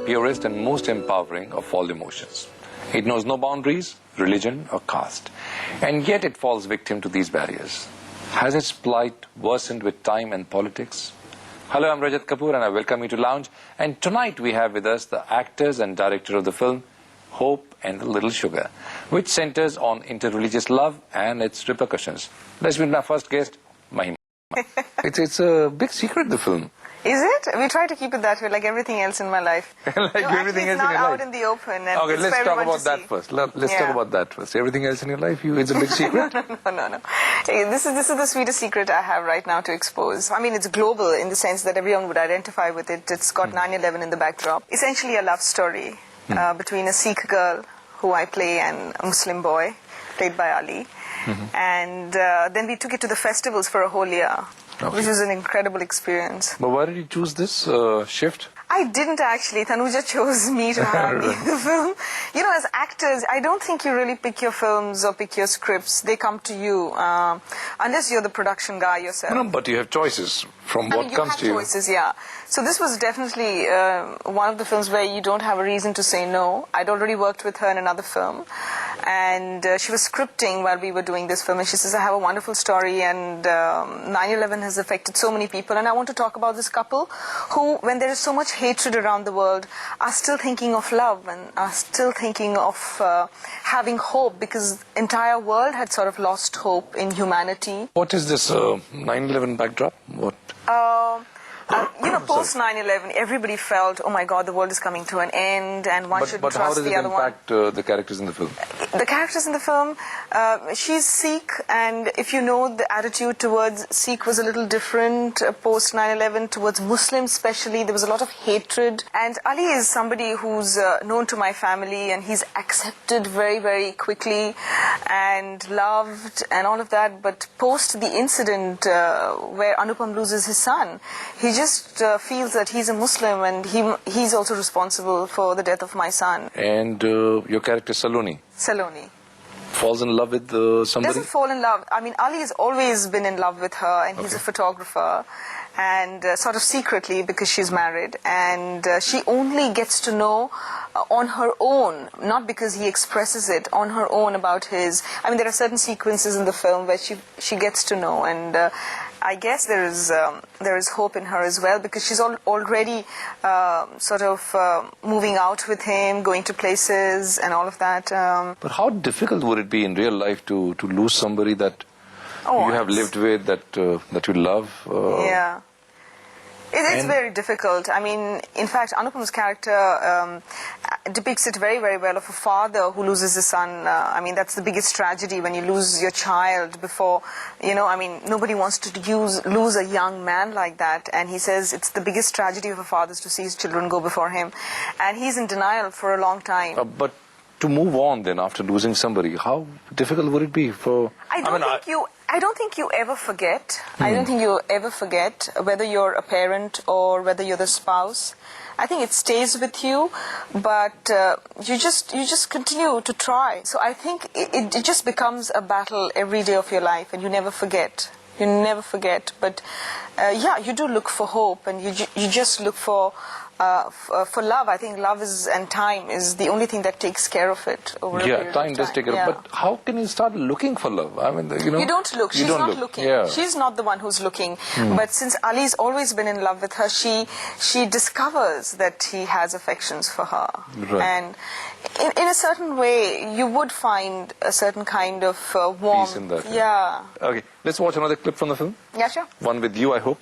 purest and most empowering of all emotions. It knows no boundaries, religion or caste, and yet it falls victim to these barriers. Has its plight worsened with time and politics? Hello, I'm RAJAT KAPOOR and I welcome you to Lounge. And tonight we have with us the actors and director of the film, Hope and the Little Sugar, which centers on interreligious love and its repercussions. Let's meet my first guest, Mahima. It's a big secret, the film. Is it? We try to keep it that way, like everything else in my life. Everything else in your life? It's not out in the open. And okay, let's talk about that first. Let's talk about that first. Everything else in your life, it's a big secret? No. This is the sweetest secret I have right now to expose. I mean, it's global in the sense that everyone would identify with it. It's got 9/11 in the backdrop. Essentially a love story between a Sikh girl, who I play, and a Muslim boy, played by Ali. And then we took it to the festivals for a whole year, which was an incredible experience. But why did you choose this shift? I didn't actually. Tanuja chose me to have me in the film. You know, as actors, I don't think you really pick your films or pick your scripts. They come to you, unless you're the production guy yourself. No, but you have choices from what comes to you. You have choices, yeah. So this was definitely one of the films where you don't have a reason to say no. I'd already worked with her in another film, and she was scripting while we were doing this film, and she says, I have a wonderful story, and 9/11 has affected so many people, and I want to talk about this couple who, when there is so much hatred around the world, are still thinking of love and are still thinking of having hope, because the entire world had sort of lost hope in humanity. What is this 9/11 backdrop? What? You know, post 9/11, everybody felt, oh my God, the world is coming to an end, and one should trust the other one. But how does it impact the characters in the film? The characters in the film, she's Sikh, and if you know, the attitude towards Sikh was a little different post 9/11, towards Muslims especially. There was a lot of hatred. And Ali is somebody who's known to my family, and he's accepted very, very quickly and loved and all of that. But post the incident where Anupam loses his son, he just feels that he's a Muslim, and he's also responsible for the death of my son. And your character, Saloni? Saloni. Falls in love with somebody? Doesn't fall in love. I mean, Ali has always been in love with her, and he's a photographer, and sort of secretly, because she's married, and she only gets to know on her own, not because he expresses it, on her own about his... I mean, there are certain sequences in the film where she gets to know, and I guess there is hope in her as well, because she's already sort of moving out with him, going to places and all of that. But how difficult would it be in real life to lose somebody that you have lived with, that you love? Yeah. It's very difficult. I mean, in fact, Anupam's character depicts it very, very well, of a father who loses his son. I mean, that's the biggest tragedy, when you lose your child before, you know, I mean, nobody wants to lose a young man like that. And he says it's the biggest tragedy of a father is to see his children go before him. And he's in denial for a long time. But to move on then after losing somebody, how difficult would it be for... I don't think you ever forget. I don't think you ever forget, whether you're a parent or whether you're the spouse. I think it stays with you, but you just continue to try. So I think it just becomes a battle every day of your life, and you never forget. You never forget. But yeah, you do look for hope, and you just look for love. I think love and time is the only thing that takes care of it over a period of time. Time does take care of it. But how can you start looking for love? I mean, you know... You don't look. She's not looking. Yeah. She's not the one who's looking. But since Ali's always been in love with her, she discovers that he has affections for her. Right. And in a certain way, you would find a certain kind of warmth. Peace in that. Yeah. Okay, let's watch another clip from the film. Yeah, sure. One with you, I hope.